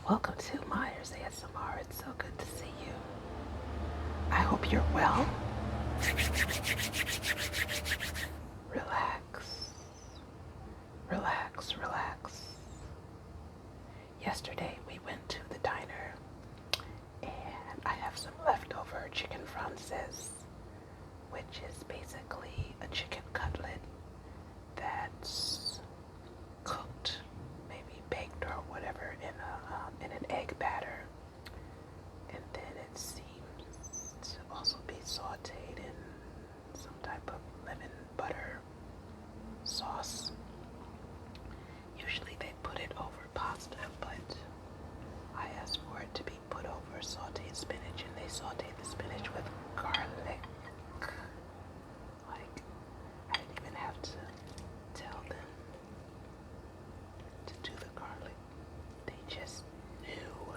Welcome to Myers ASMR. It's so good to see you. I hope you're well. Relax, relax, relax. Yesterday we went to the diner and I have some leftover chicken francaise, which is basically a chicken cutlet that's cooked, maybe baked or whatever, in an egg batter, and then it seems to also be sautéed in some type of lemon butter sauce. Usually they put it over pasta, but I asked for it to be put over sautéed spinach, and they sautéed the spinach with garlic. Like, I didn't even have to tell them to do the garlic. They just knew.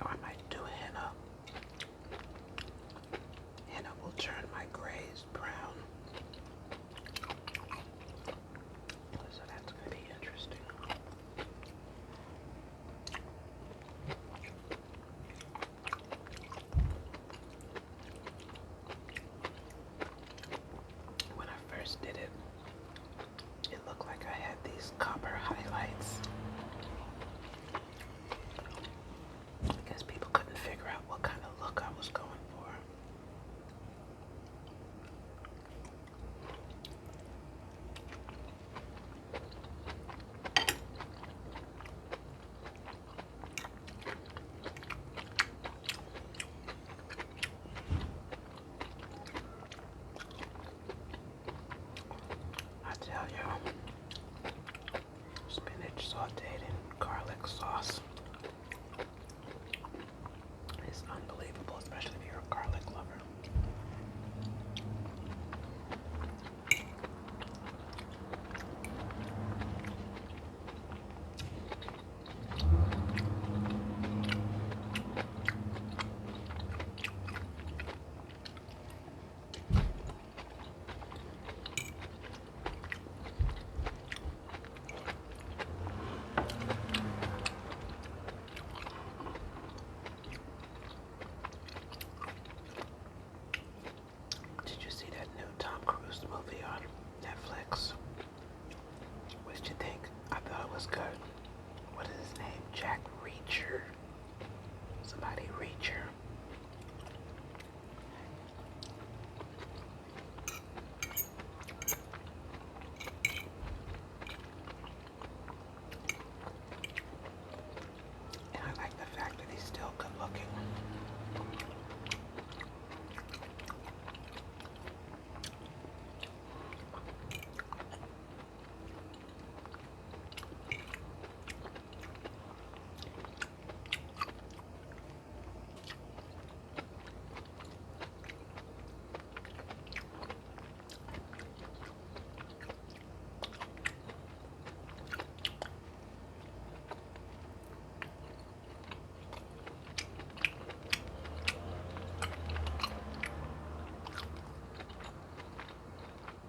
I might do henna. Henna will turn my grays brown. So that's going to be interesting. When I first did it, it looked like I had these copper highlights. I guess people couldn't figure out what kind of look I was going for. I tell you, spinach sauteed in garlic sauce is unbelievable, especially if you're a garlic lover. Did you see that new Tom Cruise movie on Netflix? What did you think? I thought it was good. What is his name? Jack Reacher. Somebody Reacher. And I like the fact that he's still good looking.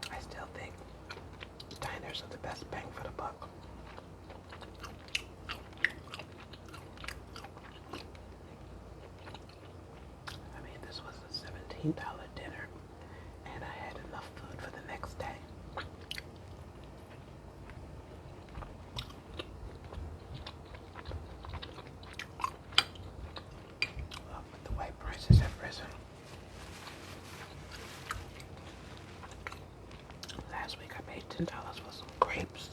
I still think diners are the best bang for the buck. I mean, this was a $17 dinner, and I had enough food for the next day. Well, but the way prices have risen. Last week I paid $10 for some grapes.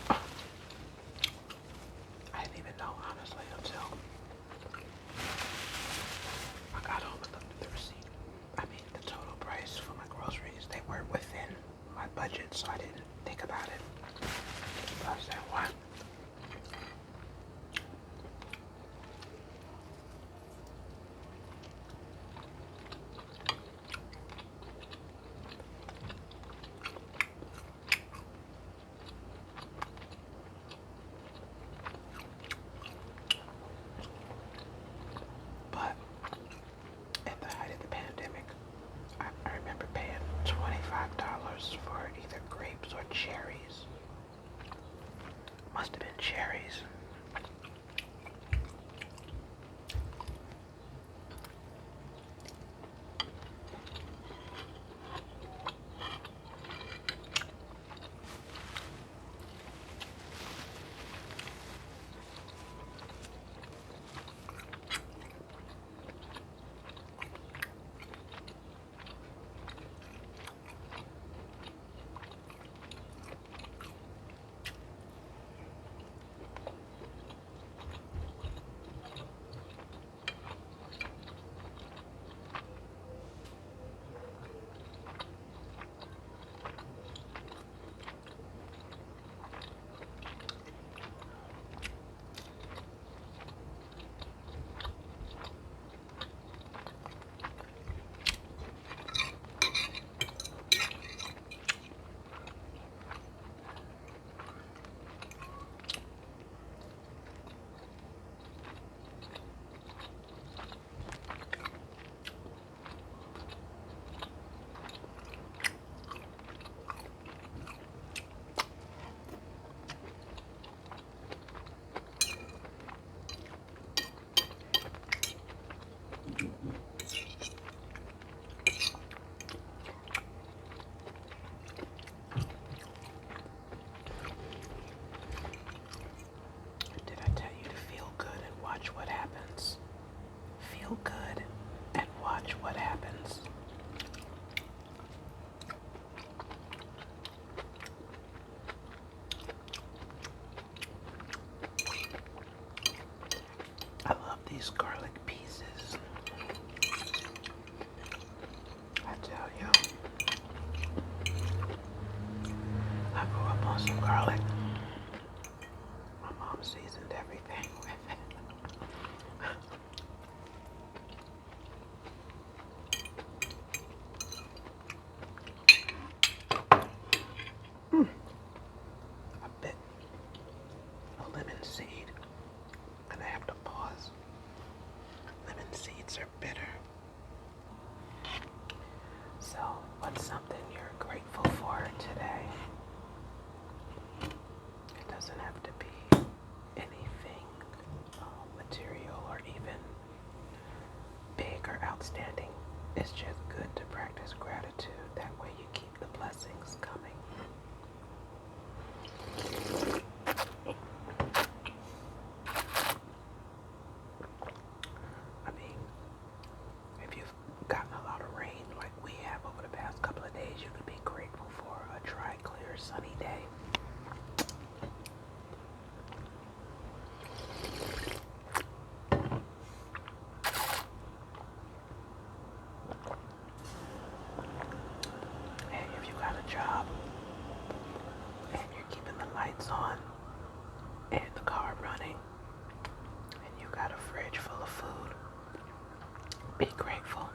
I didn't even know, honestly, until I got home these garlic pieces. I tell you, I grew up on some garlic. My mom seasoned everything with it. I bit a lemon seed. I'm gonna have to pause. Lemon seeds are bitter. So, what's something you're grateful for today? It doesn't have to be anything material or even big or outstanding. It's just good to practice gratitude. That way you keep the blessings coming. I mean, if you've gotten a lot of rain like we have over the past couple of days, you could be grateful for a dry, clear, sunny day. Hey, if you got a job and you're keeping the lights on and the car running and you got a fridge full of food, be grateful.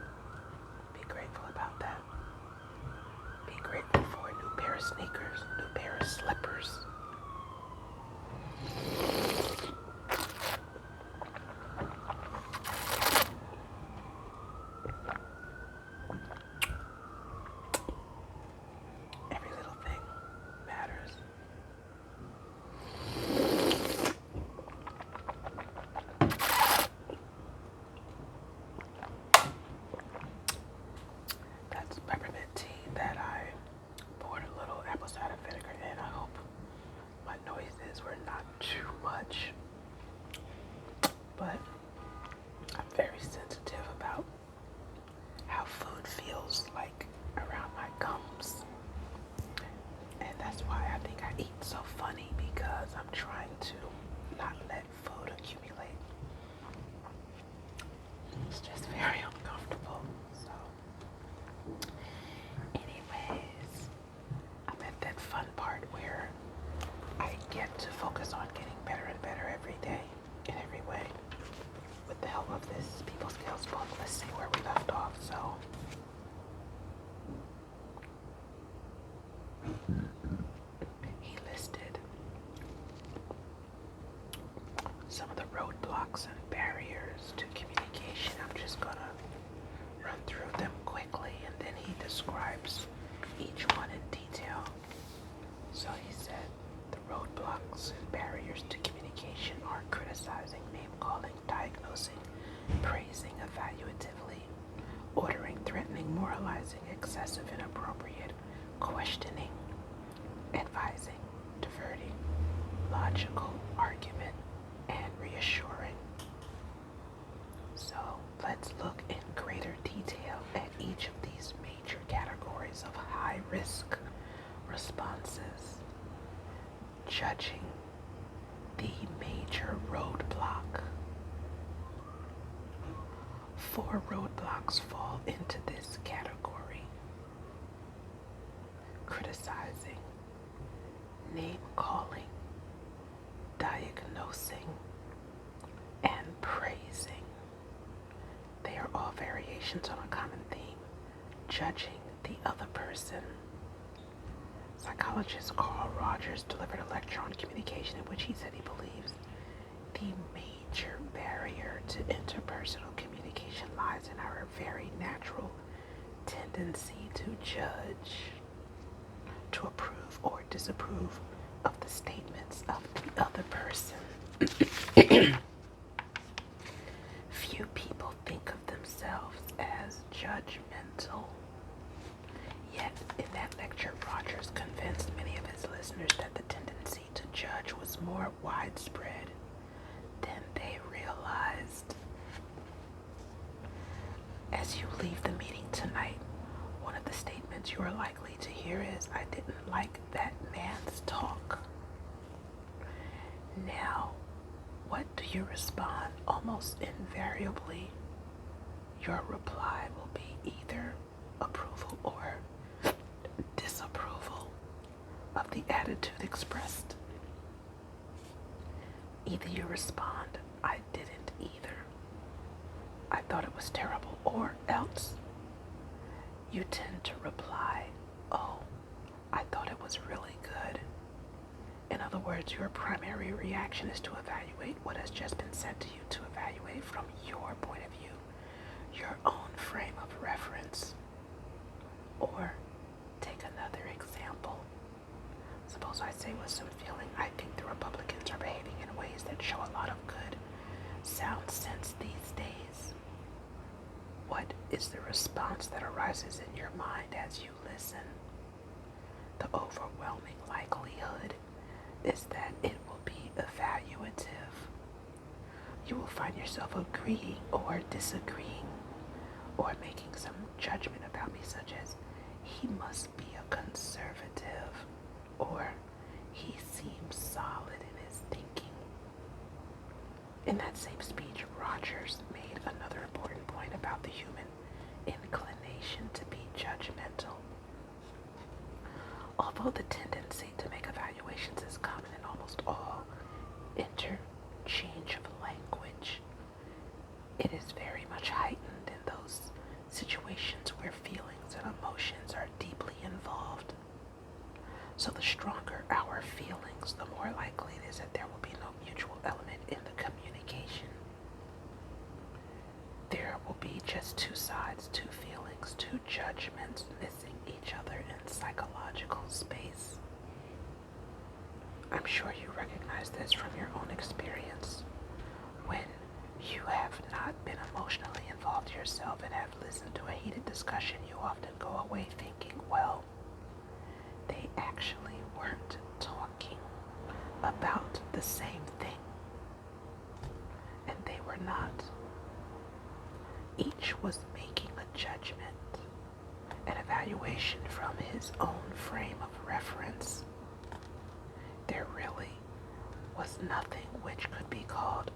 Be grateful about that. Be grateful for a new pair of sneakers, a new pair of slippers. Every little thing matters. That's peppermint tea that I poured a little apple cider vinegar in. I hope my noises were not too much, but I'm very sensitive about how food feels like around my gums. And that's why I think I eat so funny, because I'm trying to not let food accumulate. It's just very uncomfortable. So, anyways, I'm at that fun part where I get to focus on getting better and better every day in every way with the help of this people skills book. Let's see where we left off. So, he listed some of the roadblocks and barriers to communication. I'm just gonna run through them quickly, and then he describes each one in detail. So he said the roadblocks and barriers to communication are criticizing, name-calling, diagnosing, praising evaluatively, ordering, threatening, moralizing, excessive, inappropriate, questioning, advising, diverting, logical, argument, and reassuring. So let's look in greater detail at each of these major categories of high-risk responses. Judging, the major roadblock. 4 roadblocks fall into this category: criticizing, name-calling, diagnosing, and praising. They are all variations on a common theme: judging the other person. Psychologist Carl Rogers delivered a lecture on communication in which he said he believes the major barrier to interpersonal communication lies in our very natural tendency to judge, to approve or disapprove of the statements of the other person. Few people think of themselves as judgmental. Yet, in that lecture, Rogers convinced many of his listeners that the tendency to judge was more widespread than they realized. As you leave the meeting tonight, one of the statements you are likely to hear is, "I didn't like that man's talk." Now, what do you respond? Almost invariably, your reply will be either approval or disapproval of the attitude expressed. Either you respond, I didn't either, I thought it was terrible, or else you tend to reply, oh, I thought it was really good. In other words, your primary reaction is to evaluate what has just been said to you, to evaluate from your point of view, your own frame of reference. Or take another example. Suppose I say with some feeling, I think the Republicans are behaving in ways that show a lot of good sound sense these days. What is the response that arises in your mind as you listen? The overwhelming likelihood is that it will be evaluative. You will find yourself agreeing or disagreeing, or making some judgment about me, such as, he must be a conservative, or he seems solid in his thinking. In that same speech, Rogers made another important point about the human inclination to be judgmental. Although the tendency to make evaluations is common in almost all interchange of language, it is very much heightened in those situations where feelings and emotions are deeply involved. So the stronger our feelings, the more likely it is that there will be no mutual element in the communication. There will be just two sides, two feelings, two judgments missing each other in psychological space. I'm sure you recognize this from your own experience. When you have not been emotionally involved yourself and have listened to a heated discussion, you often go away thinking, well, they actually weren't talking about the same thing. And they were not. Each was making a judgment, an evaluation from his own frame of reference. There really was nothing which could be called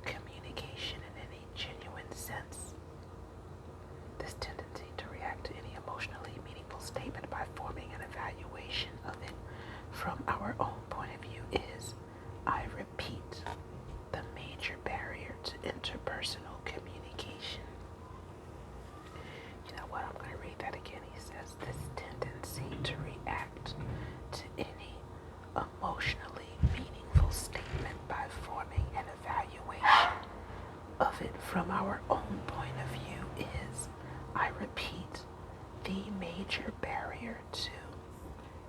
communication in any genuine sense. This tendency to react to any emotionally meaningful statement by forming an evaluation of it from our own point of view is, I repeat, the major barrier to interpersonal communication. You know what? I'm going to read that again. He says, this tendency to react to any emotionally meaningful statement by forming an evaluation of it from our own point of view is, I repeat, the major barrier to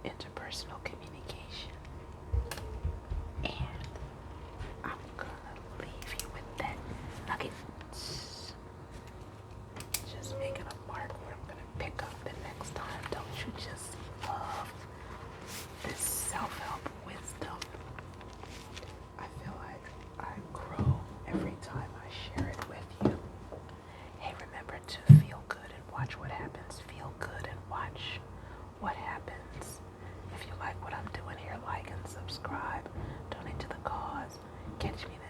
interpersonal communication. And I'm gonna leave you with that nugget. Just making a mark where I'm gonna pick up the next time. Don't you just love this self-help wisdom? I feel like I grow every time I share it with you. Hey, remember to feel good and watch what happens. Feel good and watch what happens. If you like what I'm doing here, like and subscribe. Donate to the cause. Catch me next